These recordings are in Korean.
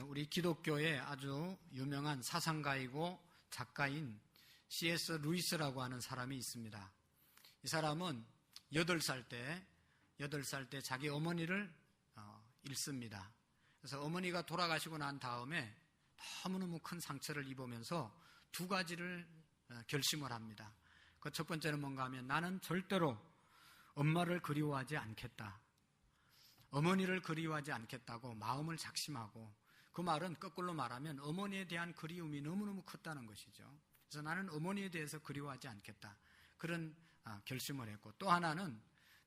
우리 기독교의 아주 유명한 사상가이고 작가인 C.S. 루이스라고 하는 사람이 있습니다. 이 사람은 8살 때 자기 어머니를 잃습니다. 그래서 어머니가 돌아가시고 난 다음에 너무너무 큰 상처를 입으면서 2가지를 결심을 합니다. 그 첫 번째는 뭔가 하면 나는 절대로 엄마를 그리워하지 않겠다. 어머니를 그리워하지 않겠다고 마음을 작심하고, 그 말은 거꾸로 말하면 어머니에 대한 그리움이 너무너무 컸다는 것이죠. 그래서 나는 어머니에 대해서 그리워하지 않겠다. 그런 결심을 했고, 또 하나는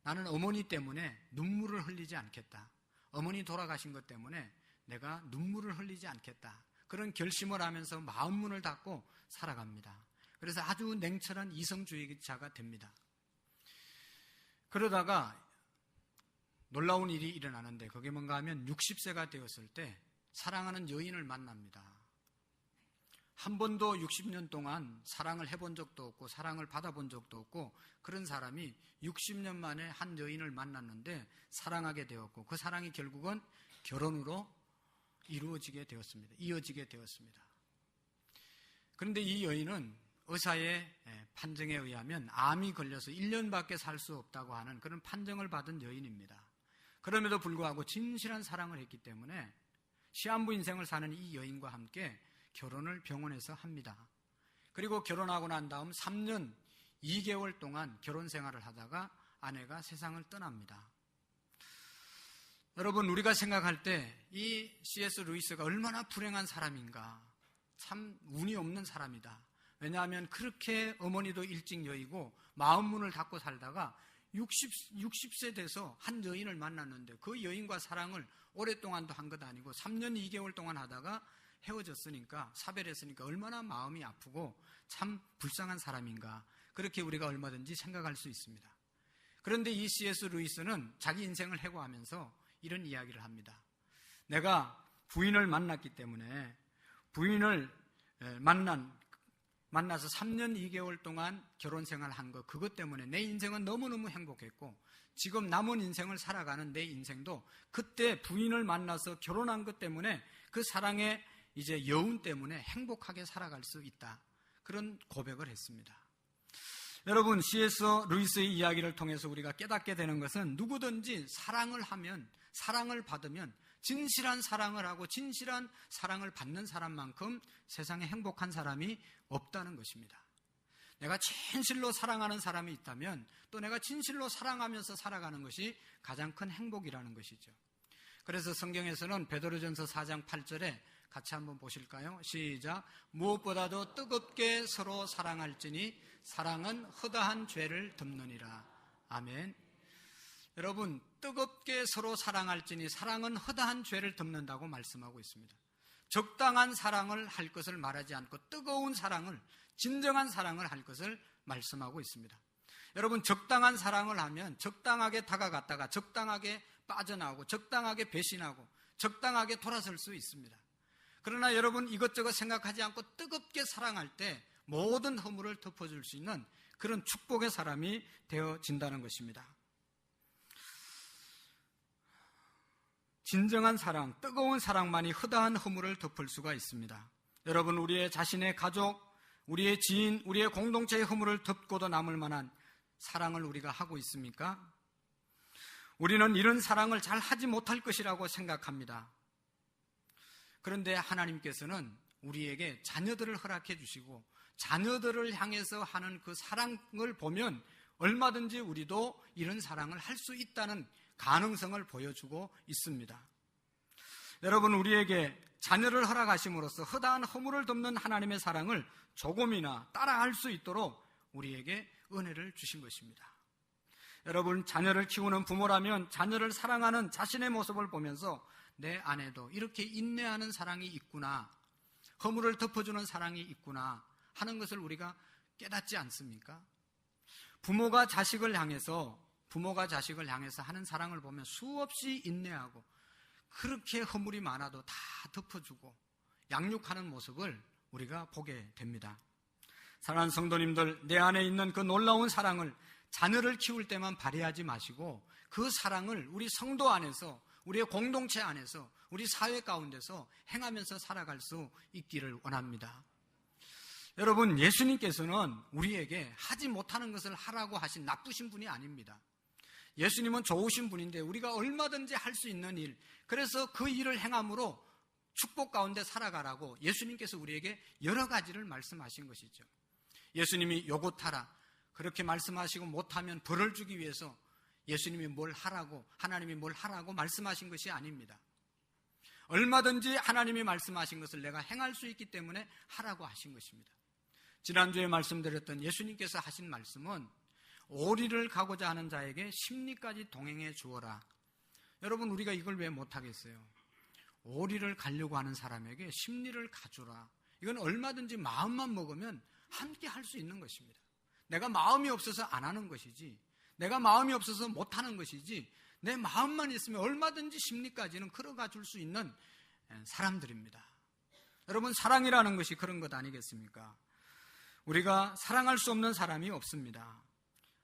나는 어머니 때문에 눈물을 흘리지 않겠다. 어머니 돌아가신 것 때문에 내가 눈물을 흘리지 않겠다. 그런 결심을 하면서 마음문을 닫고 살아갑니다. 그래서 아주 냉철한 이성주의자가 됩니다. 그러다가 놀라운 일이 일어나는데, 그게 뭔가 하면 60세가 되었을 때 사랑하는 여인을 만납니다. 한 번도 60년 동안 사랑을 해본 적도 없고 사랑을 받아본 적도 없고, 그런 사람이 60년 만에 한 여인을 만났는데 사랑하게 되었고, 그 사랑이 결국은 결혼으로 이어지게 되었습니다. 그런데 이 여인은 의사의 판정에 의하면 암이 걸려서 1년밖에 살 수 없다고 하는 그런 판정을 받은 여인입니다. 그럼에도 불구하고 진실한 사랑을 했기 때문에 시한부 인생을 사는 이 여인과 함께 결혼을 병원에서 합니다. 그리고 결혼하고 난 다음 3년 2개월 동안 결혼 생활을 하다가 아내가 세상을 떠납니다. 여러분, 우리가 생각할 때 이 C.S. 루이스가 얼마나 불행한 사람인가, 참 운이 없는 사람이다. 왜냐하면 그렇게 어머니도 일찍 여의고 마음문을 닫고 살다가 60세 돼서 한 여인을 만났는데, 그 여인과 사랑을 오랫동안도 한 것 아니고 3년 2개월 동안 하다가 헤어졌으니까, 사별했으니까 얼마나 마음이 아프고 참 불쌍한 사람인가, 그렇게 우리가 얼마든지 생각할 수 있습니다. 그런데 이 C.S. 루이스는 자기 인생을 회고하면서 이런 이야기를 합니다. 내가 부인을 만났기 때문에, 부인을 만나서 3년 2개월 동안 결혼 생활을 한 것, 그것 때문에 내 인생은 너무너무 행복했고, 지금 남은 인생을 살아가는 내 인생도 그때 부인을 만나서 결혼한 것 때문에, 그 사랑의 이제 여운 때문에 행복하게 살아갈 수 있다. 그런 고백을 했습니다. 여러분, C.S. 루이스의 이야기를 통해서 우리가 깨닫게 되는 것은, 누구든지 사랑을 하면, 사랑을 받으면, 진실한 사랑을 하고 진실한 사랑을 받는 사람만큼 세상에 행복한 사람이 없다는 것입니다. 내가 진실로 사랑하는 사람이 있다면 또 내가 진실로 사랑하면서 살아가는 것이 가장 큰 행복이라는 것이죠. 그래서 성경에서는 베드로전서 4장 8절에 같이 한번 보실까요? 시작. 무엇보다도 뜨겁게 서로 사랑할지니 사랑은 허다한 죄를 덮느니라. 아멘. 여러분, 뜨겁게 서로 사랑할지니 사랑은 허다한 죄를 덮는다고 말씀하고 있습니다. 적당한 사랑을 할 것을 말하지 않고 뜨거운 사랑을, 진정한 사랑을 할 것을 말씀하고 있습니다. 여러분, 적당한 사랑을 하면 적당하게 다가갔다가 적당하게 빠져나오고 적당하게 배신하고 적당하게 돌아설 수 있습니다. 그러나 여러분, 이것저것 생각하지 않고 뜨겁게 사랑할 때 모든 허물을 덮어줄 수 있는 그런 축복의 사람이 되어진다는 것입니다. 진정한 사랑, 뜨거운 사랑만이 허다한 허물을 덮을 수가 있습니다. 여러분, 우리의 자신의 가족, 우리의 지인, 우리의 공동체의 허물을 덮고도 남을 만한 사랑을 우리가 하고 있습니까? 우리는 이런 사랑을 잘 하지 못할 것이라고 생각합니다. 그런데 하나님께서는 우리에게 자녀들을 허락해 주시고, 자녀들을 향해서 하는 그 사랑을 보면 얼마든지 우리도 이런 사랑을 할 수 있다는 가능성을 보여주고 있습니다. 여러분, 우리에게 자녀를 허락하심으로써 허다한 허물을 덮는 하나님의 사랑을 조금이나 따라할 수 있도록 우리에게 은혜를 주신 것입니다. 여러분, 자녀를 키우는 부모라면 자녀를 사랑하는 자신의 모습을 보면서 내 안에도 이렇게 인내하는 사랑이 있구나, 허물을 덮어주는 사랑이 있구나 하는 것을 우리가 깨닫지 않습니까? 부모가 자식을 향해서 하는 사랑을 보면 수없이 인내하고 그렇게 허물이 많아도 다 덮어주고 양육하는 모습을 우리가 보게 됩니다. 사랑하는 성도님들, 내 안에 있는 그 놀라운 사랑을 자녀를 키울 때만 발휘하지 마시고 그 사랑을 우리 성도 안에서, 우리의 공동체 안에서 우리 사회 가운데서 행하면서 살아갈 수 있기를 원합니다. 여러분, 예수님께서는 우리에게 하지 못하는 것을 하라고 하신 나쁘신 분이 아닙니다. 예수님은 좋으신 분인데 우리가 얼마든지 할 수 있는 일, 그래서 그 일을 행함으로 축복 가운데 살아가라고 예수님께서 우리에게 여러 가지를 말씀하신 것이죠. 예수님이 요것하라 그렇게 말씀하시고 못하면 벌을 주기 위해서 예수님이 뭘 하라고, 하나님이 뭘 하라고 말씀하신 것이 아닙니다. 얼마든지 하나님이 말씀하신 것을 내가 행할 수 있기 때문에 하라고 하신 것입니다. 지난주에 말씀드렸던 예수님께서 하신 말씀은 오리를 가고자 하는 자에게 십리까지 동행해 주어라. 여러분, 우리가 이걸 왜 못하겠어요? 오리를 가려고 하는 사람에게 십리를 가주라. 이건 얼마든지 마음만 먹으면 함께 할 수 있는 것입니다. 내가 마음이 없어서 안 하는 것이지, 내가 마음이 없어서 못하는 것이지, 내 마음만 있으면 얼마든지 십리까지는 걸어가 줄 수 있는 사람들입니다. 여러분, 사랑이라는 것이 그런 것 아니겠습니까? 우리가 사랑할 수 없는 사람이 없습니다.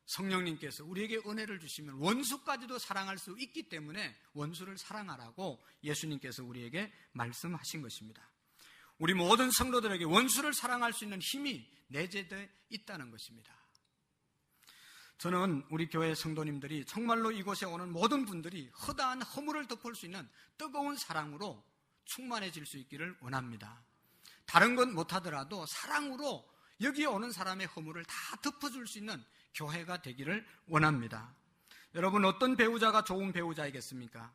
성령님께서 우리에게 은혜를 주시면 원수까지도 사랑할 수 있기 때문에 원수를 사랑하라고 예수님께서 우리에게 말씀하신 것입니다. 우리 모든 성도들에게 원수를 사랑할 수 있는 힘이 내재되어 있다는 것입니다. 저는 우리 교회 성도님들이 정말로 이곳에 오는 모든 분들이 허다한 허물을 덮을 수 있는 뜨거운 사랑으로 충만해질 수 있기를 원합니다. 다른 건 못하더라도 사랑으로 여기에 오는 사람의 허물을 다 덮어줄 수 있는 교회가 되기를 원합니다. 여러분, 어떤 배우자가 좋은 배우자이겠습니까?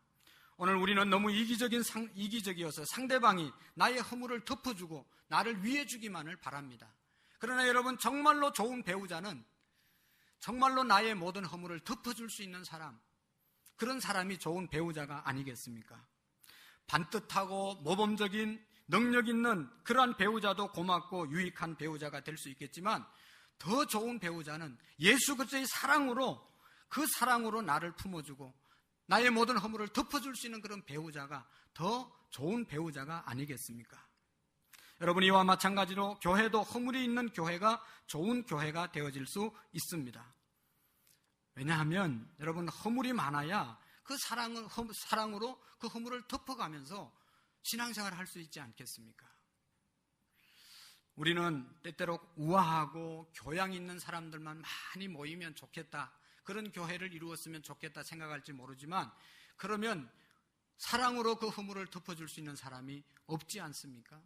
오늘 우리는 너무 이기적이어서 상대방이 나의 허물을 덮어주고 나를 위해주기만을 바랍니다. 그러나 여러분, 정말로 좋은 배우자는 정말로 나의 모든 허물을 덮어줄 수 있는 사람, 그런 사람이 좋은 배우자가 아니겠습니까? 반듯하고 모범적인 능력 있는 그러한 배우자도 고맙고 유익한 배우자가 될 수 있겠지만 더 좋은 배우자는 예수 그리스도의 사랑으로, 그 사랑으로 나를 품어주고 나의 모든 허물을 덮어줄 수 있는 그런 배우자가 더 좋은 배우자가 아니겠습니까? 여러분, 이와 마찬가지로 교회도 허물이 있는 교회가 좋은 교회가 되어질 수 있습니다. 왜냐하면 여러분, 허물이 많아야 그 사랑으로 그 허물을 덮어가면서 신앙생활을 할 수 있지 않겠습니까? 우리는 때때로 우아하고 교양 있는 사람들만 많이 모이면 좋겠다, 그런 교회를 이루었으면 좋겠다 생각할지 모르지만, 그러면 사랑으로 그 허물을 덮어줄 수 있는 사람이 없지 않습니까?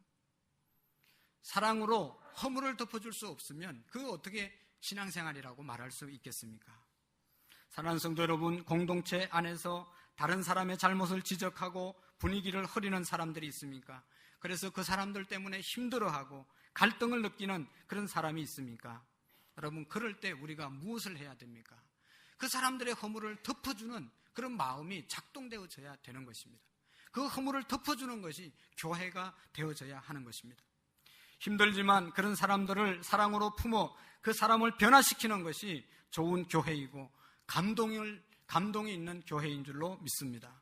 사랑으로 허물을 덮어줄 수 없으면 그 어떻게 신앙생활이라고 말할 수 있겠습니까? 사랑하는 성도 여러분, 공동체 안에서 다른 사람의 잘못을 지적하고 분위기를 흐리는 사람들이 있습니까? 그래서 그 사람들 때문에 힘들어하고 갈등을 느끼는 그런 사람이 있습니까? 여러분, 그럴 때 우리가 무엇을 해야 됩니까? 그 사람들의 허물을 덮어주는 그런 마음이 작동되어져야 되는 것입니다. 그 허물을 덮어주는 것이 교회가 되어져야 하는 것입니다. 힘들지만 그런 사람들을 사랑으로 품어 그 사람을 변화시키는 것이 좋은 교회이고 감동이 있는 교회인 줄로 믿습니다.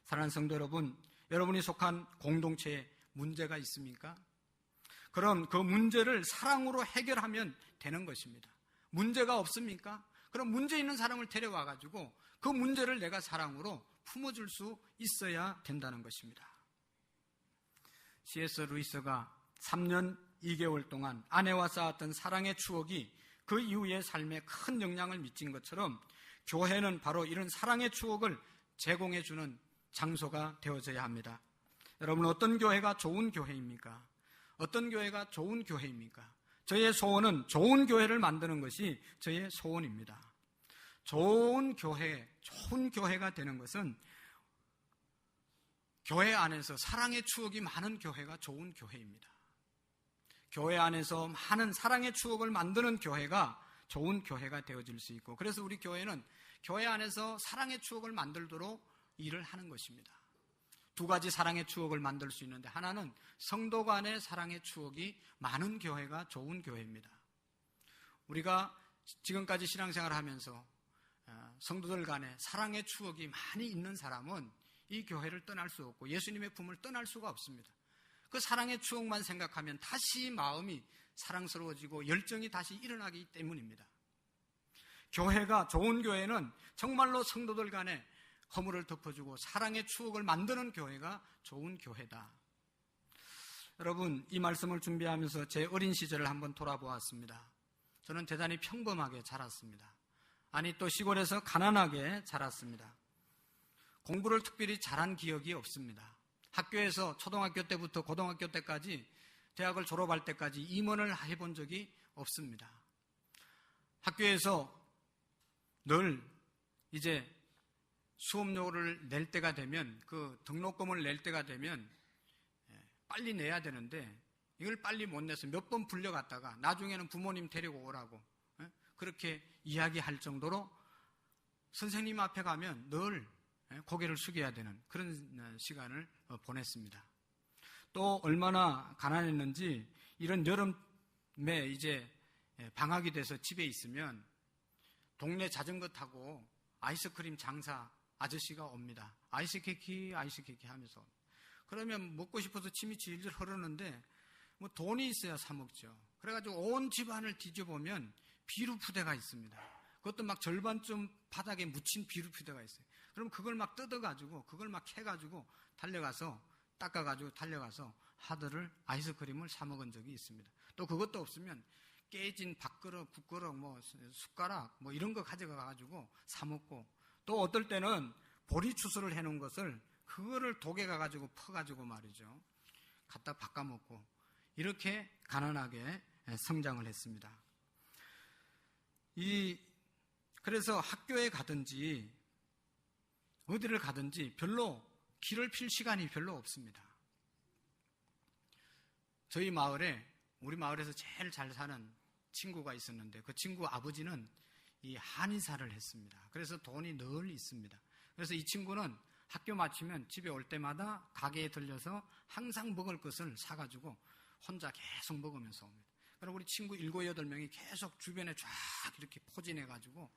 사랑하는 성도 여러분, 여러분이 속한 공동체에 문제가 있습니까? 그럼 그 문제를 사랑으로 해결하면 되는 것입니다. 문제가 없습니까? 그럼 문제 있는 사람을 데려와가지고 그 문제를 내가 사랑으로 품어줄 수 있어야 된다는 것입니다. C.S. 루이스가 3년 2개월 동안 아내와 쌓았던 사랑의 추억이 그 이후의 삶에 큰 영향을 미친 것처럼 교회는 바로 이런 사랑의 추억을 제공해주는 장소가 되어져야 합니다. 여러분, 어떤 교회가 좋은 교회입니까? 어떤 교회가 좋은 교회입니까? 저의 소원은 좋은 교회를 만드는 것이 저의 소원입니다. 좋은 교회가 되는 것은 교회 안에서 사랑의 추억이 많은 교회가 좋은 교회입니다. 교회 안에서 많은 사랑의 추억을 만드는 교회가 좋은 교회가 되어질 수 있고, 그래서 우리 교회는 교회 안에서 사랑의 추억을 만들도록 일을 하는 것입니다. 두 가지 사랑의 추억을 만들 수 있는데, 하나는 성도 간의 사랑의 추억이 많은 교회가 좋은 교회입니다. 우리가 지금까지 신앙생활을 하면서 성도들 간에 사랑의 추억이 많이 있는 사람은 이 교회를 떠날 수 없고 예수님의 품을 떠날 수가 없습니다. 그 사랑의 추억만 생각하면 다시 마음이 사랑스러워지고 열정이 다시 일어나기 때문입니다. 교회가 좋은 교회는 정말로 성도들 간에 허물을 덮어주고 사랑의 추억을 만드는 교회가 좋은 교회다. 여러분, 이 말씀을 준비하면서 제 어린 시절을 한번 돌아보았습니다. 저는 대단히 평범하게 자랐습니다. 아니, 또 시골에서 가난하게 자랐습니다. 공부를 특별히 잘한 기억이 없습니다. 학교에서 초등학교 때부터 고등학교 때까지, 대학을 졸업할 때까지 임원을 해본 적이 없습니다. 학교에서 늘 이제 수업료를 낼 때가 되면, 그 등록금을 낼 때가 되면 빨리 내야 되는데 이걸 빨리 못 내서 몇 번 불려갔다가 나중에는 부모님 데리고 오라고 그렇게 이야기할 정도로 선생님 앞에 가면 늘 고개를 숙여야 되는 그런 시간을 보냈습니다. 또 얼마나 가난했는지, 이런 여름에 이제 방학이 돼서 집에 있으면 동네 자전거 타고 아이스크림 장사 아저씨가 옵니다. 아이스케이키 하면서. 그러면 먹고 싶어서 침이 질질 흐르는데 뭐 돈이 있어야 사 먹죠. 그래가지고 온 집안을 뒤져보면 비루푸대가 있습니다. 그것도 막 절반쯤 바닥에 묻힌 비루푸대가 있어요. 그럼 그걸 막 뜯어가지고, 그걸 막 캐가지고 달려가서, 닦아가지고 달려가서 하드를 아이스크림을 사 먹은 적이 있습니다. 또 그것도 없으면 깨진 밥그릇, 국그릇, 뭐 숟가락 뭐 이런 거 가져가가지고 사 먹고, 또 어떨 때는 보리추수를 해놓은 것을 그거를 독에 가가지고 퍼가지고 말이죠, 갖다 바꿔먹고, 이렇게 가난하게 성장을 했습니다. 그래서 학교에 가든지 어디를 가든지 별로 길을 필 시간이 별로 없습니다. 저희 마을에, 우리 마을에서 제일 잘 사는 친구가 있었는데, 그 친구 아버지는 이 한의사를 했습니다. 그래서 돈이 늘 있습니다. 그래서 이 친구는 학교 마치면 집에 올 때마다 가게에 들려서 항상 먹을 것을 사가지고 혼자 계속 먹으면서 옵니다. 그리고 우리 친구 7, 8명이 계속 주변에 쫙 이렇게 포진해가지고,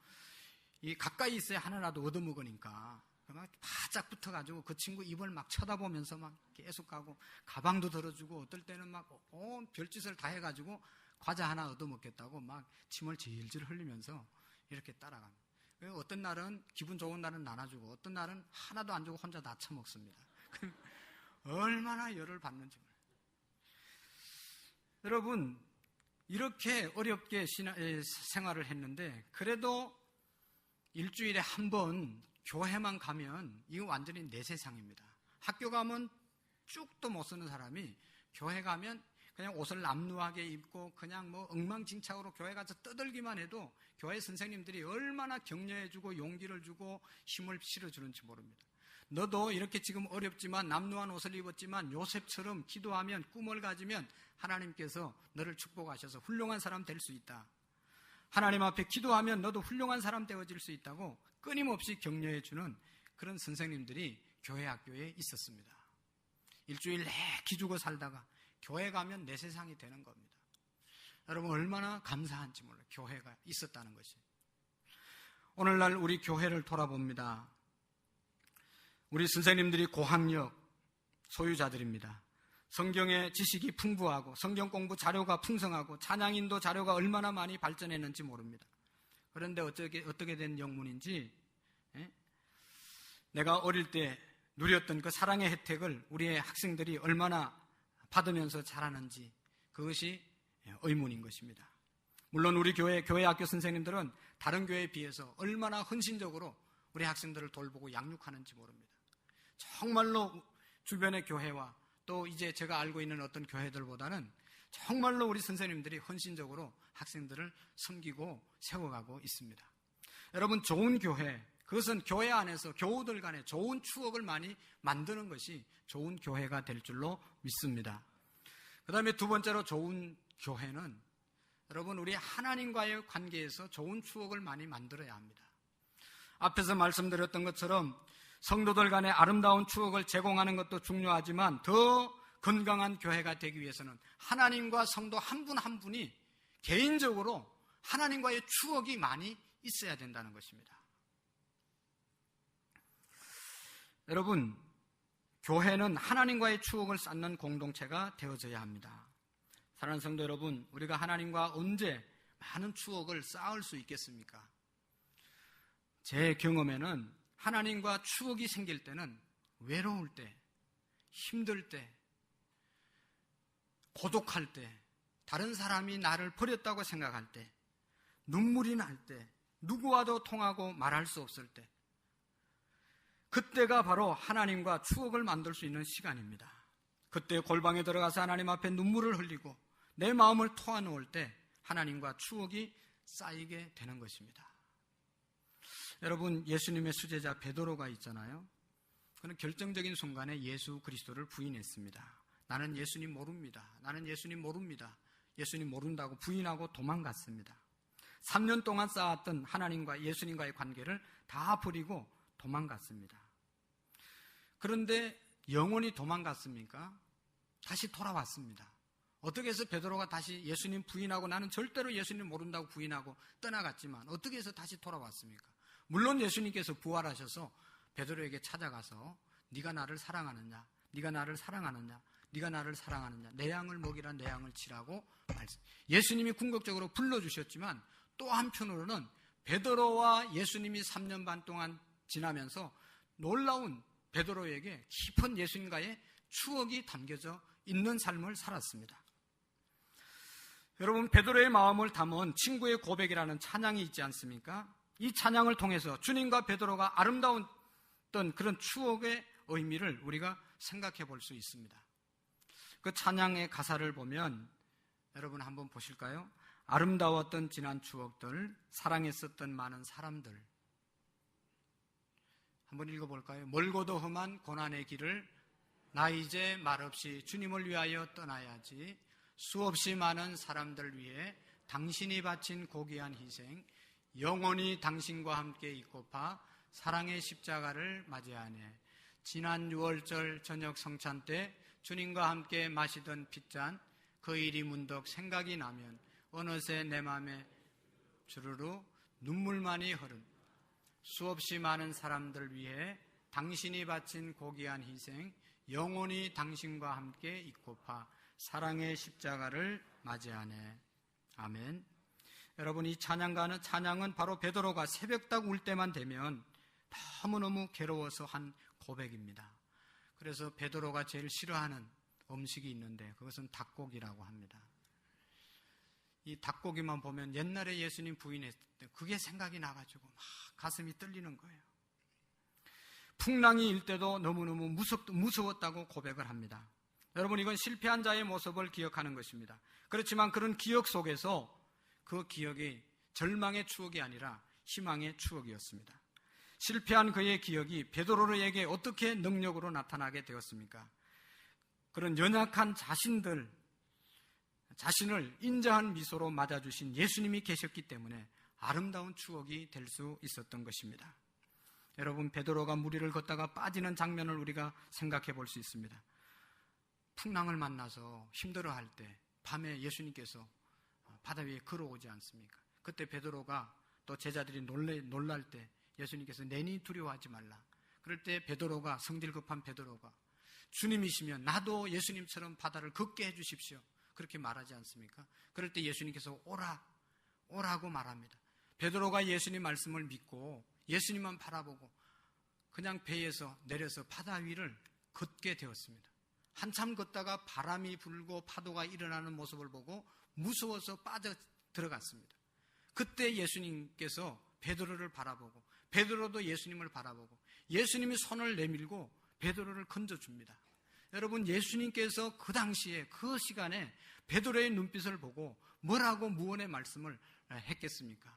이 가까이 있어야 하나라도 얻어먹으니까 막 바짝 붙어가지고 그 친구 입을 막 쳐다보면서 막 계속 가고, 가방도 들어주고, 어떨 때는 막 온 별짓을 다 해가지고 과자 하나 얻어먹겠다고 막 침을 질질 흘리면서 이렇게 따라갑니다. 어떤 날은, 기분 좋은 날은 나눠주고, 어떤 날은 하나도 안 주고 혼자 다 처먹습니다. 얼마나 열을 받는지 몰라요. 여러분, 이렇게 어렵게 생활을 했는데, 그래도 일주일에 한 번 교회만 가면 이거 완전히 내 세상입니다. 학교 가면 쭉도 못 쓰는 사람이 교회 가면 그냥 옷을 남루하게 입고 그냥 뭐 엉망진창으로 교회 가서 떠들기만 해도 교회 선생님들이 얼마나 격려해주고 용기를 주고 힘을 실어주는지 모릅니다. 너도 이렇게 지금 어렵지만 남루한 옷을 입었지만 요셉처럼 기도하면, 꿈을 가지면 하나님께서 너를 축복하셔서 훌륭한 사람 될 수 있다. 하나님 앞에 기도하면 너도 훌륭한 사람 되어질 수 있다고 끊임없이 격려해주는 그런 선생님들이 교회 학교에 있었습니다. 일주일 내 기죽어 살다가 교회 가면 내 세상이 되는 겁니다. 여러분, 얼마나 감사한지 몰라요. 교회가 있었다는 것이. 오늘날 우리 교회를 돌아봅니다. 우리 선생님들이 고학력 소유자들입니다. 성경의 지식이 풍부하고 성경 공부 자료가 풍성하고 찬양인도 자료가 얼마나 많이 발전했는지 모릅니다. 그런데 어떻게 된 영문인지, 내가 어릴 때 누렸던 그 사랑의 혜택을 우리의 학생들이 얼마나 받으면서 자라는지, 그것이 의문인 것입니다. 물론 우리 교회 학교 선생님들은 다른 교회에 비해서 얼마나 헌신적으로 우리 학생들을 돌보고 양육하는지 모릅니다. 정말로 주변의 교회와 또 이제 제가 알고 있는 어떤 교회들보다는 정말로 우리 선생님들이 헌신적으로 학생들을 섬기고 세워가고 있습니다. 여러분, 좋은 교회, 그것은 교회 안에서 교우들 간에 좋은 추억을 많이 만드는 것이 좋은 교회가 될 줄로 믿습니다. 그 다음에 두 번째로 좋은 교회는, 여러분, 우리 하나님과의 관계에서 좋은 추억을 많이 만들어야 합니다. 앞에서 말씀드렸던 것처럼 성도들 간의 아름다운 추억을 제공하는 것도 중요하지만 더 건강한 교회가 되기 위해서는 하나님과 성도 한 분 한 분이 개인적으로 하나님과의 추억이 많이 있어야 된다는 것입니다. 여러분, 교회는 하나님과의 추억을 쌓는 공동체가 되어져야 합니다. 사랑하는 성도 여러분, 우리가 하나님과 언제 많은 추억을 쌓을 수 있겠습니까? 제 경험에는 하나님과 추억이 생길 때는 외로울 때, 힘들 때, 고독할 때, 다른 사람이 나를 버렸다고 생각할 때, 눈물이 날 때, 누구와도 통하고 말할 수 없을 때, 그때가 바로 하나님과 추억을 만들 수 있는 시간입니다. 그때 골방에 들어가서 하나님 앞에 눈물을 흘리고 내 마음을 토해놓을 때 하나님과 추억이 쌓이게 되는 것입니다. 여러분, 예수님의 수제자 베드로가 있잖아요. 그는 결정적인 순간에 예수 그리스도를 부인했습니다. 나는 예수님 모릅니다. 나는 예수님 모릅니다. 예수님 모른다고 부인하고 도망갔습니다. 3년 동안 쌓았던 하나님과 예수님과의 관계를 다 버리고 도망갔습니다. 그런데 영원히 도망갔습니까? 다시 돌아왔습니다. 어떻게 해서 베드로가 다시 예수님 부인하고 나는 절대로 예수님 모른다고 부인하고 떠나갔지만 어떻게 해서 다시 돌아왔습니까? 물론 예수님께서 부활하셔서 베드로에게 찾아가서 네가 나를 사랑하느냐? 네가 나를 사랑하느냐? 네가 나를 사랑하느냐? 내 양을 먹이라 내 양을 치라고 말씀. 예수님이 궁극적으로 불러주셨지만 또 한편으로는 베드로와 예수님이 3년 반 동안 지나면서 놀라운 베드로에게 깊은 예수님과의 추억이 담겨져 있는 삶을 살았습니다. 여러분, 베드로의 마음을 담은 친구의 고백이라는 찬양이 있지 않습니까? 이 찬양을 통해서 주님과 베드로가 아름다웠던 그런 추억의 의미를 우리가 생각해 볼 수 있습니다. 그 찬양의 가사를 보면 여러분 한번 보실까요? 아름다웠던 지난 추억들, 사랑했었던 많은 사람들. 한번 읽어볼까요? 멀고도 험한 고난의 길을 나 이제 말없이 주님을 위하여 떠나야지. 수없이 많은 사람들 위해 당신이 바친 고귀한 희생, 영원히 당신과 함께 있고파 사랑의 십자가를 맞이하네. 지난 6월절 저녁 성찬 때 주님과 함께 마시던 핏잔, 그 일이 문득 생각이 나면 어느새 내 맘에 주르르 눈물만이 흐른 수없이 많은 사람들 위해 당신이 바친 고귀한 희생, 영원히 당신과 함께 있고파 사랑의 십자가를 맞이하네. 아멘. 여러분, 이 찬양은 바로 베드로가 새벽딱 울 때만 되면 너무너무 괴로워서 한 고백입니다. 그래서 베드로가 제일 싫어하는 음식이 있는데 그것은 닭고기라고 합니다. 이 닭고기만 보면 옛날에 예수님 부인했을 때 그게 생각이 나가지고 막 가슴이 떨리는 거예요. 풍랑이 일 때도 너무너무 무서웠다고 고백을 합니다. 여러분, 이건 실패한 자의 모습을 기억하는 것입니다. 그렇지만 그런 기억 속에서 그 기억이 절망의 추억이 아니라 희망의 추억이었습니다. 실패한 그의 기억이 베드로에게 어떻게 능력으로 나타나게 되었습니까? 그런 연약한 자신을 인자한 미소로 맞아주신 예수님이 계셨기 때문에 아름다운 추억이 될 수 있었던 것입니다. 여러분, 베드로가 무리를 걷다가 빠지는 장면을 우리가 생각해 볼 수 있습니다. 풍랑을 만나서 힘들어할 때 밤에 예수님께서 바다 위에 걸어오지 않습니까? 그때 베드로가 또 제자들이 놀랄 때 예수님께서 내니 두려워하지 말라. 그럴 때 베드로가, 성질 급한 베드로가 주님이시면 나도 예수님처럼 바다를 걷게 해주십시오. 그렇게 말하지 않습니까? 그럴 때 예수님께서 오라고 말합니다. 베드로가 예수님 말씀을 믿고 예수님만 바라보고 그냥 배에서 내려서 바다 위를 걷게 되었습니다. 한참 걷다가 바람이 불고 파도가 일어나는 모습을 보고 무서워서 빠져 들어갔습니다. 그때 예수님께서 베드로를 바라보고 베드로도 예수님을 바라보고 예수님이 손을 내밀고 베드로를 건져줍니다. 여러분, 예수님께서 그 당시에 그 시간에 베드로의 눈빛을 보고 뭐라고 무언의 말씀을 했겠습니까?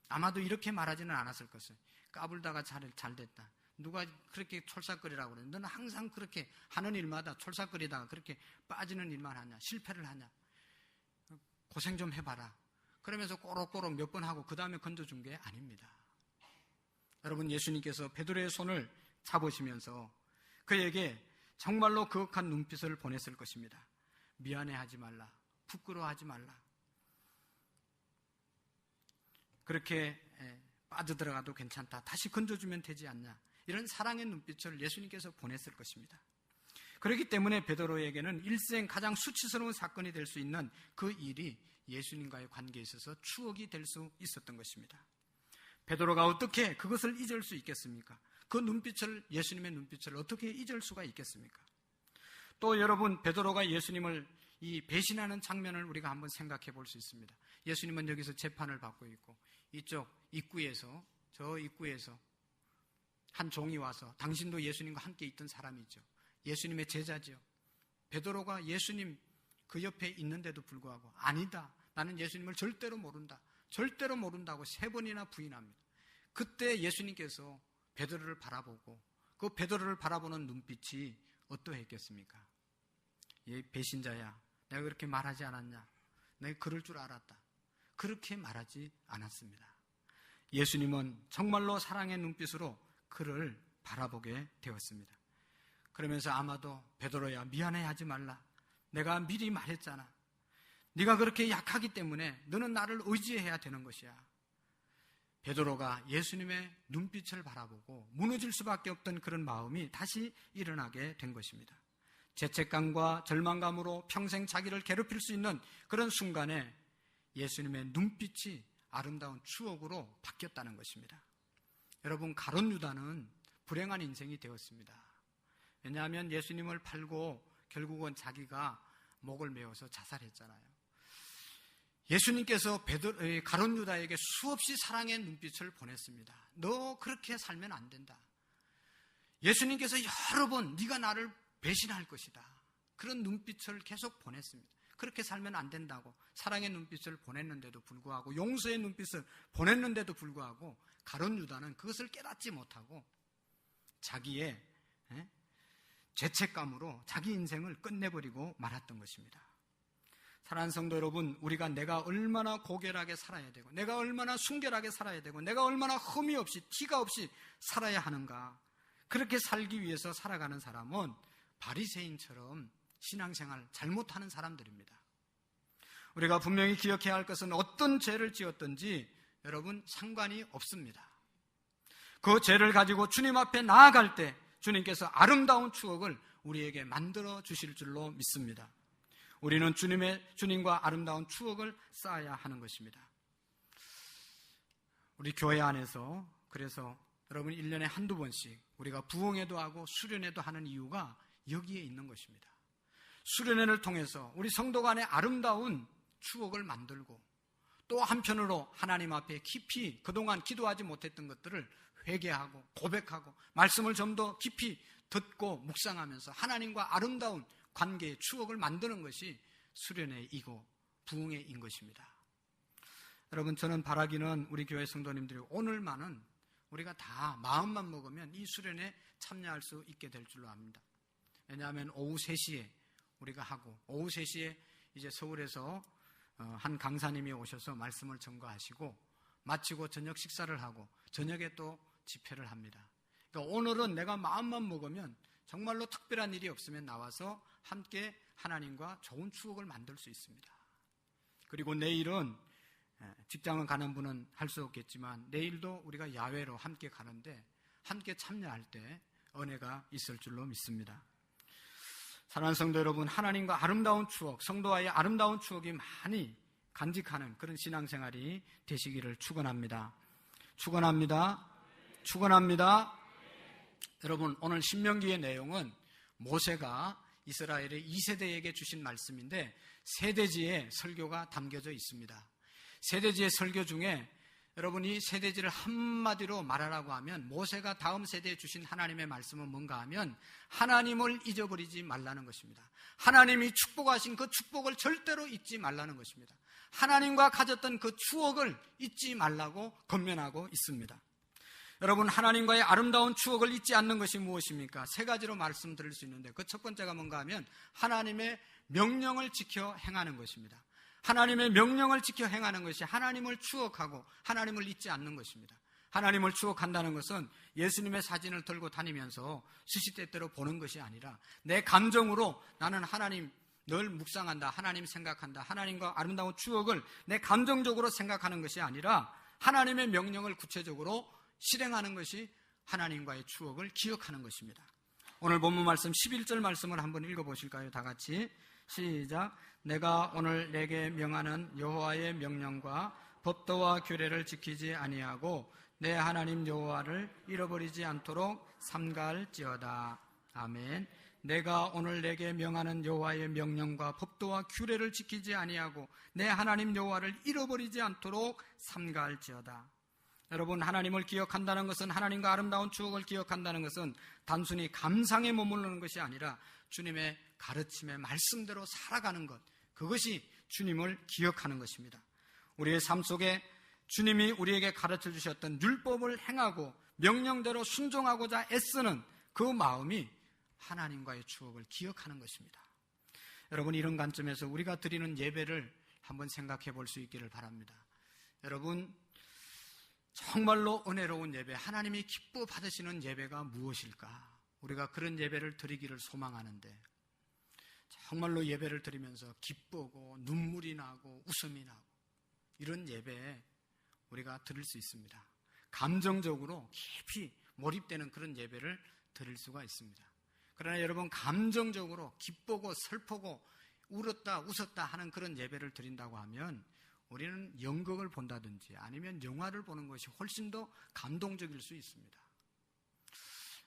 아마도 이렇게 말하지는 않았을 것을. 까불다가 잘 됐다. 누가 그렇게 촐싹거리라고 그래. 너는 항상 그렇게 하는 일마다 촐싹거리다가 그렇게 빠지는 일만 하냐? 실패를 하냐? 고생 좀 해봐라. 그러면서 꼬록꼬록 몇 번 하고 그 다음에 건져준 게 아닙니다. 여러분, 예수님께서 베드로의 손을 잡으시면서 그에게 정말로 거룩한 눈빛을 보냈을 것입니다. 미안해하지 말라. 부끄러워하지 말라. 그렇게 빠져들어가도 괜찮다. 다시 건져주면 되지 않냐. 이런 사랑의 눈빛을 예수님께서 보냈을 것입니다. 그렇기 때문에 베드로에게는 일생 가장 수치스러운 사건이 될 수 있는 그 일이 예수님과의 관계에 있어서 추억이 될 수 있었던 것입니다. 베드로가 어떻게 그것을 잊을 수 있겠습니까? 그 눈빛을, 예수님의 눈빛을 어떻게 잊을 수가 있겠습니까? 또 여러분, 베드로가 예수님을 이 배신하는 장면을 우리가 한번 생각해 볼 수 있습니다. 예수님은 여기서 재판을 받고 있고, 이쪽 입구에서, 저 입구에서 한 종이 와서, 당신도 예수님과 함께 있던 사람이죠. 예수님의 제자죠. 베드로가 예수님 그 옆에 있는데도 불구하고, 아니다, 나는 예수님을 절대로 모른다, 절대로 모른다고 3번이나 부인합니다. 그때 예수님께서 베드로를 바라보고, 그 베드로를 바라보는 눈빛이 어떠했겠습니까? 예, 배신자야, 내가 그렇게 말하지 않았냐? 내가 그럴 줄 알았다. 그렇게 말하지 않았습니다. 예수님은 정말로 사랑의 눈빛으로 그를 바라보게 되었습니다. 그러면서 아마도 베드로야, 미안해하지 말라. 내가 미리 말했잖아. 네가 그렇게 약하기 때문에 너는 나를 의지해야 되는 것이야. 베드로가 예수님의 눈빛을 바라보고 무너질 수밖에 없던 그런 마음이 다시 일어나게 된 것입니다. 죄책감과 절망감으로 평생 자기를 괴롭힐 수 있는 그런 순간에 예수님의 눈빛이 아름다운 추억으로 바뀌었다는 것입니다. 여러분, 가룟 유다는 불행한 인생이 되었습니다. 왜냐하면 예수님을 팔고 결국은 자기가 목을 메어서 자살했잖아요. 예수님께서 가룟 유다에게 수없이 사랑의 눈빛을 보냈습니다. 너 그렇게 살면 안 된다. 예수님께서 여러 번 네가 나를 배신할 것이다, 그런 눈빛을 계속 보냈습니다. 그렇게 살면 안 된다고 사랑의 눈빛을 보냈는데도 불구하고, 용서의 눈빛을 보냈는데도 불구하고 가룟 유다는 그것을 깨닫지 못하고 자기의 죄책감으로 자기 인생을 끝내버리고 말았던 것입니다. 사랑하는 성도 여러분, 우리가 내가 얼마나 고결하게 살아야 되고, 내가 얼마나 순결하게 살아야 되고, 내가 얼마나 흠이 없이 티가 없이 살아야 하는가, 그렇게 살기 위해서 살아가는 사람은 바리새인처럼 신앙생활 잘못하는 사람들입니다. 우리가 분명히 기억해야 할 것은 어떤 죄를 지었든지 여러분 상관이 없습니다. 그 죄를 가지고 주님 앞에 나아갈 때 주님께서 아름다운 추억을 우리에게 만들어 주실 줄로 믿습니다. 우리는 주님과 아름다운 추억을 쌓아야 하는 것입니다. 우리 교회 안에서 그래서 여러분 1년에 한두 번씩 우리가 부흥회도 하고 수련회도 하는 이유가 여기에 있는 것입니다. 수련회를 통해서 우리 성도 간의 아름다운 추억을 만들고, 또 한편으로 하나님 앞에 깊이 그동안 기도하지 못했던 것들을 회개하고 고백하고 말씀을 좀 더 깊이 듣고 묵상하면서 하나님과 아름다운 관계의 추억을 만드는 것이 수련회이고 부흥회인 것입니다. 여러분, 저는 바라기는 우리 교회 성도님들이 오늘만은 우리가 다 마음만 먹으면 이 수련회에 참여할 수 있게 될 줄로 압니다. 왜냐하면 오후 3시에 우리가 하고, 오후 3시에 이제 서울에서 한 강사님이 오셔서 말씀을 전가하시고, 마치고 저녁 식사를 하고 저녁에 또 집회를 합니다. 그러니까 오늘은 내가 마음만 먹으면 정말로 특별한 일이 없으면 나와서 함께 하나님과 좋은 추억을 만들 수 있습니다. 그리고 내일은 직장을 가는 분은 할 수 없겠지만 내일도 우리가 야외로 함께 가는데 함께 참여할 때 은혜가 있을 줄로 믿습니다. 사랑하는 성도 여러분, 하나님과 아름다운 추억, 성도와의 아름다운 추억이 많이 간직하는 그런 신앙생활이 되시기를 축원합니다. 축원합니다. 축원합니다. 여러분, 오늘 신명기의 내용은 모세가 이스라엘의 2세대에게 주신 말씀인데 세대지의 설교가 담겨져 있습니다. 세대지의 설교 중에 여러분이 세대지를 한마디로 말하라고 하면 모세가 다음 세대에 주신 하나님의 말씀은 뭔가 하면 하나님을 잊어버리지 말라는 것입니다. 하나님이 축복하신 그 축복을 절대로 잊지 말라는 것입니다. 하나님과 가졌던 그 추억을 잊지 말라고 권면하고 있습니다. 여러분, 하나님과의 아름다운 추억을 잊지 않는 것이 무엇입니까? 3가지로 말씀드릴 수 있는데 그 첫 번째가 뭔가 하면 하나님의 명령을 지켜 행하는 것입니다. 하나님의 명령을 지켜 행하는 것이 하나님을 추억하고 하나님을 잊지 않는 것입니다. 하나님을 추억한다는 것은 예수님의 사진을 들고 다니면서 수시때때로 보는 것이 아니라 내 감정으로 나는 하나님 늘 묵상한다, 하나님 생각한다, 하나님과 아름다운 추억을 내 감정적으로 생각하는 것이 아니라 하나님의 명령을 구체적으로 실행하는 것이 하나님과의 추억을 기억하는 것입니다. 오늘 본문 말씀 11절 말씀을 한번 읽어보실까요? 다 같이 시작. 내가 오늘 내게 명하는 여호와의 명령과 법도와 규례를 지키지 아니하고 내 하나님 여호와를 잃어버리지 않도록 삼가할지어다. 아멘. 내가 오늘 내게 명하는 여호와의 명령과 법도와 규례를 지키지 아니하고 내 하나님 여호와를 잃어버리지 않도록 삼가할지어다. 여러분, 하나님을 기억한다는 것은, 하나님과 아름다운 추억을 기억한다는 것은 단순히 감상에 머무르는 것이 아니라 주님의 가르침의 말씀대로 살아가는 것, 그것이 주님을 기억하는 것입니다. 우리의 삶 속에 주님이 우리에게 가르쳐 주셨던 율법을 행하고 명령대로 순종하고자 애쓰는 그 마음이 하나님과의 추억을 기억하는 것입니다. 여러분, 이런 관점에서 우리가 드리는 예배를 한번 생각해 볼 수 있기를 바랍니다. 여러분, 정말로 은혜로운 예배, 하나님이 기뻐 받으시는 예배가 무엇일까? 우리가 그런 예배를 드리기를 소망하는데, 정말로 예배를 드리면서 기쁘고 눈물이 나고 웃음이 나고 이런 예배에 우리가 드릴 수 있습니다. 감정적으로 깊이 몰입되는 그런 예배를 드릴 수가 있습니다. 그러나 여러분, 감정적으로 기쁘고 슬프고 울었다 웃었다 하는 그런 예배를 드린다고 하면 우리는 연극을 본다든지 아니면 영화를 보는 것이 훨씬 더 감동적일 수 있습니다.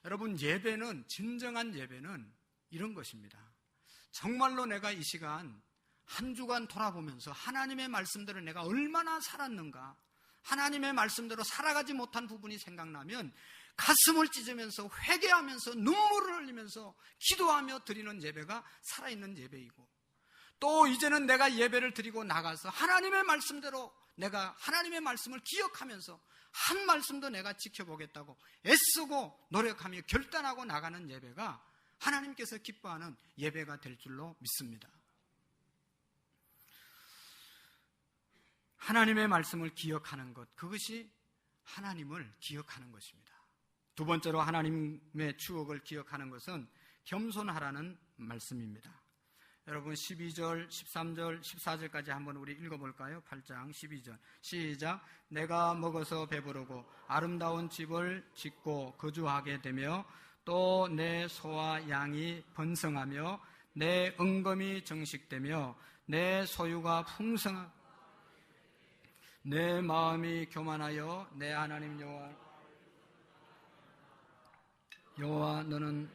여러분, 예배는, 진정한 예배는 이런 것입니다. 정말로 내가 이 시간 한 주간 돌아보면서 하나님의 말씀대로 내가 얼마나 살았는가, 하나님의 말씀대로 살아가지 못한 부분이 생각나면 가슴을 찢으면서 회개하면서 눈물을 흘리면서 기도하며 드리는 예배가 살아있는 예배이고, 또 이제는 내가 예배를 드리고 나가서 하나님의 말씀대로 내가 하나님의 말씀을 기억하면서 한 말씀도 내가 지켜보겠다고 애쓰고 노력하며 결단하고 나가는 예배가 하나님께서 기뻐하는 예배가 될 줄로 믿습니다. 하나님의 말씀을 기억하는 것, 그것이 하나님을 기억하는 것입니다. 두 번째로 하나님의 추억을 기억하는 것은 겸손하라는 말씀입니다. 여러분, 12절, 13절, 14절까지 한번 우리 읽어볼까요? 8장 12절 시작. 내가 먹어서 배부르고 아름다운 집을 짓고 거주하게 되며 또 내 소와 양이 번성하며 내 은검이 정식되며 내 소유가 풍성하고 내 마음이 교만하여 내 하나님 여호와 너는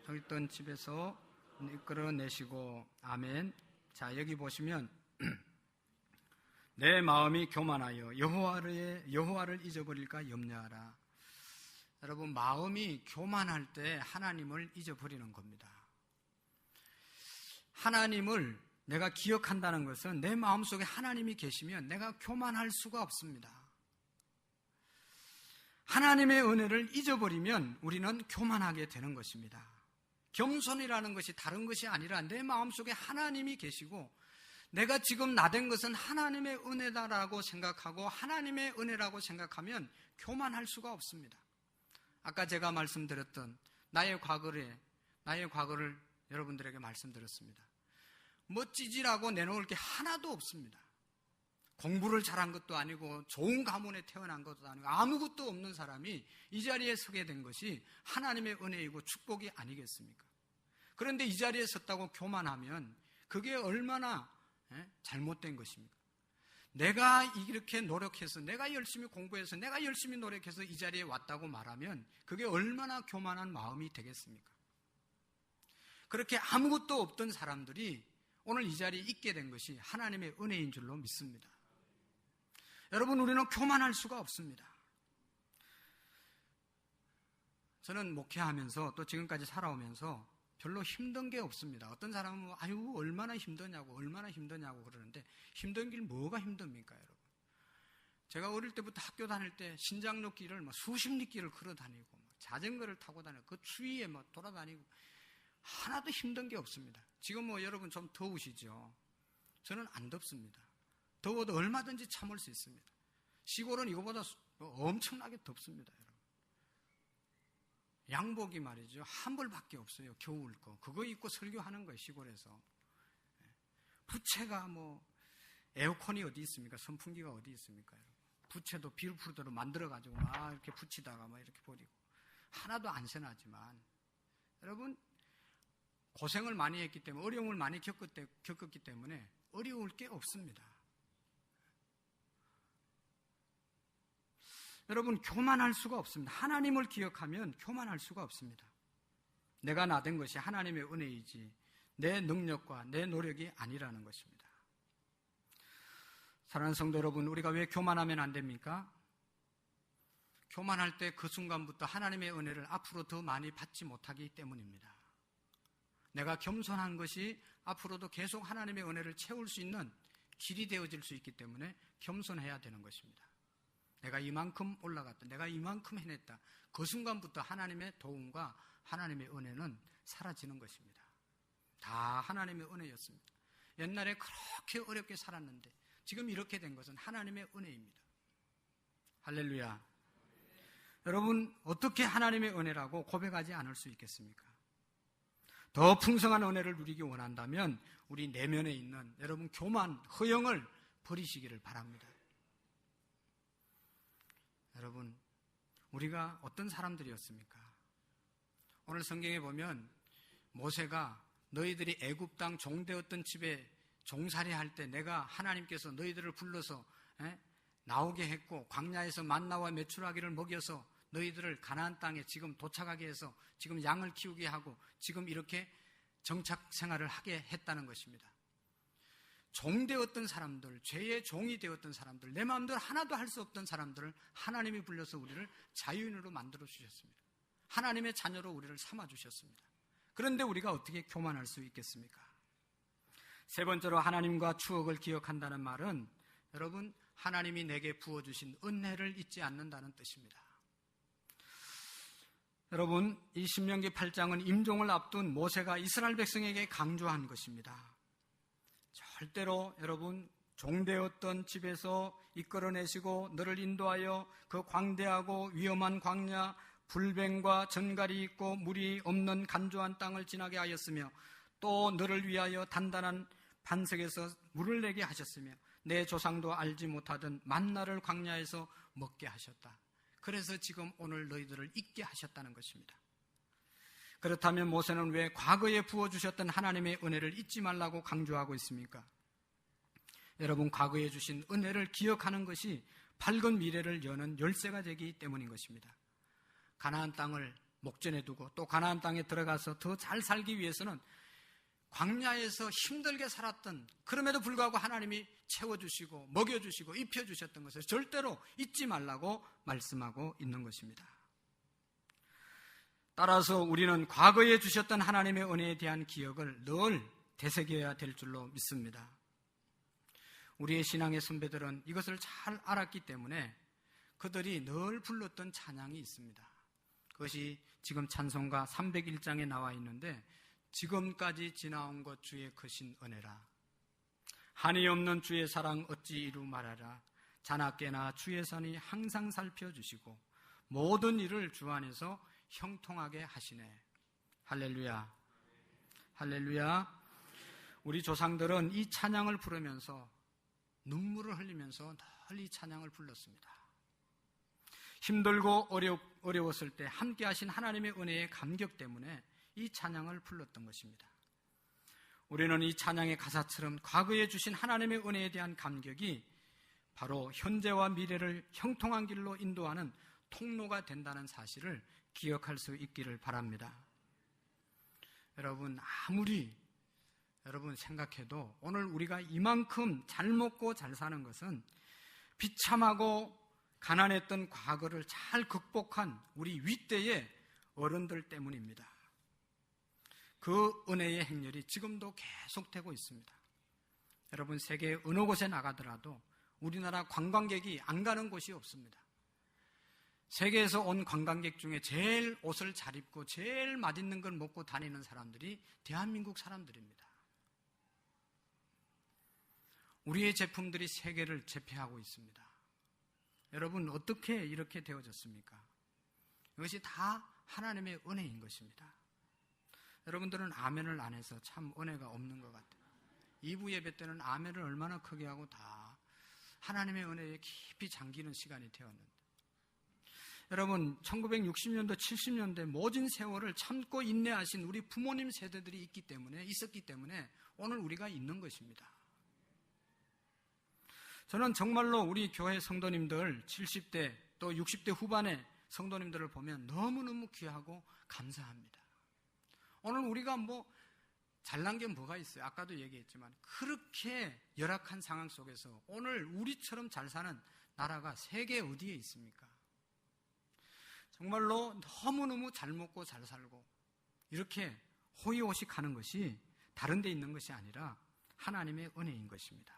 저기 있던 집에서 이끌어내시고. 아멘. 자, 여기 보시면 내 마음이 교만하여 여호와를 잊어버릴까 염려하라. 여러분, 마음이 교만할 때 하나님을 잊어버리는 겁니다. 하나님을 내가 기억한다는 것은 내 마음속에 하나님이 계시면 내가 교만할 수가 없습니다. 하나님의 은혜를 잊어버리면 우리는 교만하게 되는 것입니다. 겸손이라는 것이 다른 것이 아니라 내 마음속에 하나님이 계시고 내가 지금 나된 것은 하나님의 은혜다라고 생각하고 하나님의 은혜라고 생각하면 교만할 수가 없습니다. 아까 제가 말씀드렸던 나의 과거를 여러분들에게 말씀드렸습니다. 멋지지라고 내놓을 게 하나도 없습니다. 공부를 잘한 것도 아니고 좋은 가문에 태어난 것도 아니고 아무것도 없는 사람이 이 자리에 서게 된 것이 하나님의 은혜이고 축복이 아니겠습니까? 그런데 이 자리에 섰다고 교만하면 그게 얼마나 잘못된 것입니까? 내가 이렇게 노력해서, 내가 열심히 공부해서, 내가 열심히 노력해서 이 자리에 왔다고 말하면 그게 얼마나 교만한 마음이 되겠습니까? 그렇게 아무것도 없던 사람들이 오늘 이 자리에 있게 된 것이 하나님의 은혜인 줄로 믿습니다. 여러분, 우리는 교만할 수가 없습니다. 저는 목회하면서 또 지금까지 살아오면서 별로 힘든 게 없습니다. 어떤 사람은 아유 얼마나 힘드냐고 그러는데 힘든 길 뭐가 힘듭니까, 여러분? 제가 어릴 때부터 학교 다닐 때 신장로 길을 수십 리 길을 걸어 다니고 자전거를 타고 다니고 그 추위에 돌아다니고 하나도 힘든 게 없습니다. 지금 여러분 좀 더우시죠? 저는 안 덥습니다. 더워도 얼마든지 참을 수 있습니다. 시골은 이거보다 엄청나게 덥습니다, 여러분. 양복이 말이죠, 한 벌밖에 없어요. 겨울 거 그거 입고 설교하는 거예요, 시골에서. 부채가 에어컨이 어디 있습니까? 선풍기가 어디 있습니까, 여러분? 부채도 비루프르도로 만들어가지고 막 이렇게 붙이다가 막 이렇게 버리고 하나도 안 세나지만, 여러분 고생을 많이 했기 때문에, 어려움을 많이 겪었기 때문에 어려울 게 없습니다. 여러분, 교만할 수가 없습니다. 하나님을 기억하면 교만할 수가 없습니다. 내가 나된 것이 하나님의 은혜이지 내 능력과 내 노력이 아니라는 것입니다. 사랑하는 성도 여러분, 우리가 왜 교만하면 안 됩니까? 교만할 때 그 순간부터 하나님의 은혜를 앞으로 더 많이 받지 못하기 때문입니다. 내가 겸손한 것이 앞으로도 계속 하나님의 은혜를 채울 수 있는 길이 되어질 수 있기 때문에 겸손해야 되는 것입니다. 내가 이만큼 올라갔다, 내가 이만큼 해냈다, 그 순간부터 하나님의 도움과 하나님의 은혜는 사라지는 것입니다. 다 하나님의 은혜였습니다. 옛날에 그렇게 어렵게 살았는데 지금 이렇게 된 것은 하나님의 은혜입니다. 할렐루야. 여러분, 어떻게 하나님의 은혜라고 고백하지 않을 수 있겠습니까? 더 풍성한 은혜를 누리기 원한다면 우리 내면에 있는 여러분 교만, 허영을 버리시기를 바랍니다. 여러분, 우리가 어떤 사람들이었습니까? 오늘 성경에 보면 모세가 너희들이 애굽 땅 종되었던 집에 종살이할 때 내가 하나님께서 너희들을 불러서 나오게 했고 광야에서 만나와 메추라기를 먹여서 너희들을 가나안 땅에 지금 도착하게 해서 지금 양을 키우게 하고 지금 이렇게 정착 생활을 하게 했다는 것입니다. 종되었던 사람들, 죄의 종이 되었던 사람들, 내 마음대로 하나도 할 수 없던 사람들을 하나님이 불러서 우리를 자유인으로 만들어 주셨습니다. 하나님의 자녀로 우리를 삼아 주셨습니다. 그런데 우리가 어떻게 교만할 수 있겠습니까? 세 번째로 하나님과 추억을 기억한다는 말은 여러분, 하나님이 내게 부어주신 은혜를 잊지 않는다는 뜻입니다. 여러분, 이 신명기 8장은 임종을 앞둔 모세가 이스라엘 백성에게 강조한 것입니다. 절대로 여러분, 종되었던 집에서 이끌어내시고 너를 인도하여 그 광대하고 위험한 광야, 불뱀과 전갈이 있고 물이 없는 간조한 땅을 지나게 하였으며 또 너를 위하여 단단한 반석에서 물을 내게 하셨으며 내 조상도 알지 못하던 만나를 광야에서 먹게 하셨다. 그래서 지금 오늘 너희들을 잊게 하셨다는 것입니다. 그렇다면 모세는 왜 과거에 부어주셨던 하나님의 은혜를 잊지 말라고 강조하고 있습니까? 여러분, 과거에 주신 은혜를 기억하는 것이 밝은 미래를 여는 열쇠가 되기 때문인 것입니다. 가나안 땅을 목전에 두고 또 가나안 땅에 들어가서 더 잘 살기 위해서는 광야에서 힘들게 살았던, 그럼에도 불구하고 하나님이 채워주시고 먹여주시고 입혀주셨던 것을 절대로 잊지 말라고 말씀하고 있는 것입니다. 따라서 우리는 과거에 주셨던 하나님의 은혜에 대한 기억을 늘 되새겨야 될 줄로 믿습니다. 우리의 신앙의 선배들은 이것을 잘 알았기 때문에 그들이 늘 불렀던 찬양이 있습니다. 그것이 지금 찬송가 301장에 나와 있는데, 지금까지 지나온 것 주의 크신 은혜라, 한이 없는 주의 사랑 어찌 이루 말하라, 자나깨나 주의 선이 항상 살펴주시고 모든 일을 주 안에서 형통하게 하시네. 할렐루야, 할렐루야. 우리 조상들은 이 찬양을 부르면서 눈물을 흘리면서 늘 이 찬양을 불렀습니다. 힘들고 어려웠을 때 함께 하신 하나님의 은혜의 감격 때문에 이 찬양을 불렀던 것입니다. 우리는 이 찬양의 가사처럼 과거에 주신 하나님의 은혜에 대한 감격이 바로 현재와 미래를 형통한 길로 인도하는 통로가 된다는 사실을 기억할 수 있기를 바랍니다. 여러분, 아무리 여러분 생각해도 오늘 우리가 이만큼 잘 먹고 잘 사는 것은 비참하고 가난했던 과거를 잘 극복한 우리 윗대의 어른들 때문입니다. 그 은혜의 행렬이 지금도 계속되고 있습니다. 여러분, 세계 어느 곳에 나가더라도 우리나라 관광객이 안 가는 곳이 없습니다. 세계에서 온 관광객 중에 제일 옷을 잘 입고 제일 맛있는 걸 먹고 다니는 사람들이 대한민국 사람들입니다. 우리의 제품들이 세계를 제패하고 있습니다. 여러분, 어떻게 이렇게 되어졌습니까? 이것이 다 하나님의 은혜인 것입니다. 여러분들은 아멘을 안 해서 참 은혜가 없는 것 같아요. 2부 예배 때는 아멘을 얼마나 크게 하고 다 하나님의 은혜에 깊이 잠기는 시간이 되었는데, 여러분, 1960년대, 70년대 모진 세월을 참고 인내하신 우리 부모님 세대들이 있었기 때문에 오늘 우리가 있는 것입니다. 저는 정말로 우리 교회 성도님들 70대, 또 60대 후반의 성도님들을 보면 너무너무 귀하고 감사합니다. 오늘 우리가 잘난 게 뭐가 있어요? 아까도 얘기했지만 그렇게 열악한 상황 속에서 오늘 우리처럼 잘 사는 나라가 세계 어디에 있습니까? 정말로 너무너무 잘 먹고 잘 살고 이렇게 호의호식하는 것이 다른 데 있는 것이 아니라 하나님의 은혜인 것입니다.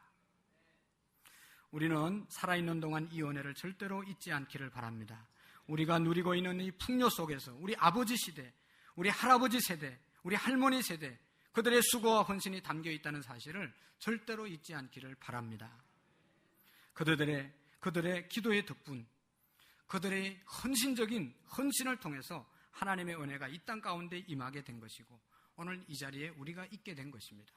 우리는 살아있는 동안 이 은혜를 절대로 잊지 않기를 바랍니다. 우리가 누리고 있는 이 풍요 속에서 우리 아버지 시대, 우리 할아버지 세대, 우리 할머니 세대, 그들의 수고와 헌신이 담겨 있다는 사실을 절대로 잊지 않기를 바랍니다. 그들의 기도의 덕분, 그들의 헌신적인 헌신을 통해서 하나님의 은혜가 이 땅 가운데 임하게 된 것이고 오늘 이 자리에 우리가 있게 된 것입니다.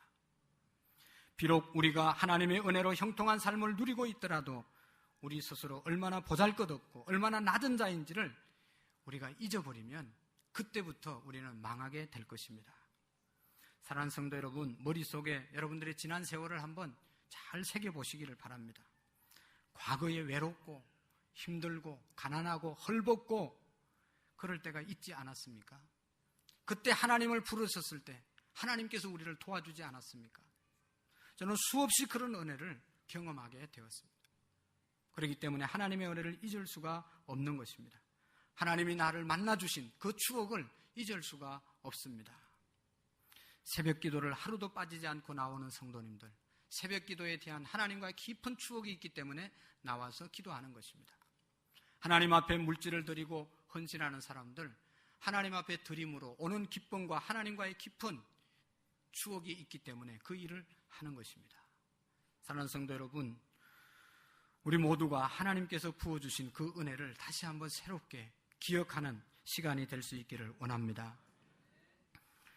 비록 우리가 하나님의 은혜로 형통한 삶을 누리고 있더라도 우리 스스로 얼마나 보잘것없고 얼마나 낮은 자인지를 우리가 잊어버리면 그때부터 우리는 망하게 될 것입니다. 사랑하는 성도 여러분, 머릿속에 여러분들의 지난 세월을 한번 잘 새겨보시기를 바랍니다. 과거에 외롭고 힘들고 가난하고 헐벗고 그럴 때가 있지 않았습니까? 그때 하나님을 부르셨을 때 하나님께서 우리를 도와주지 않았습니까? 저는 수없이 그런 은혜를 경험하게 되었습니다. 그렇기 때문에 하나님의 은혜를 잊을 수가 없는 것입니다. 하나님이 나를 만나주신 그 추억을 잊을 수가 없습니다. 새벽 기도를 하루도 빠지지 않고 나오는 성도님들, 새벽 기도에 대한 하나님과의 깊은 추억이 있기 때문에 나와서 기도하는 것입니다. 하나님 앞에 물질을 드리고 헌신하는 사람들, 하나님 앞에 드림으로 오는 기쁨과 하나님과의 깊은 추억이 있기 때문에 그 일을 하는 것입니다. 사랑하는 성도 여러분, 우리 모두가 하나님께서 부어주신 그 은혜를 다시 한번 새롭게 기억하는 시간이 될 수 있기를 원합니다.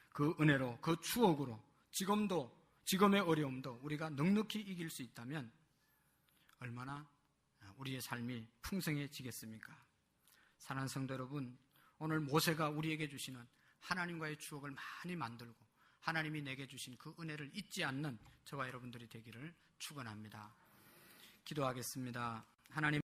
그 은혜로, 그 추억으로 지금의 어려움도 우리가 넉넉히 이길 수 있다면 얼마나 우리의 삶이 풍성해지겠습니까? 사랑하는 성도 여러분, 오늘 모세가 우리에게 주시는 하나님과의 추억을 많이 만들고 하나님이 내게 주신 그 은혜를 잊지 않는 저와 여러분들이 되기를 축원합니다. 기도하겠습니다. 하나님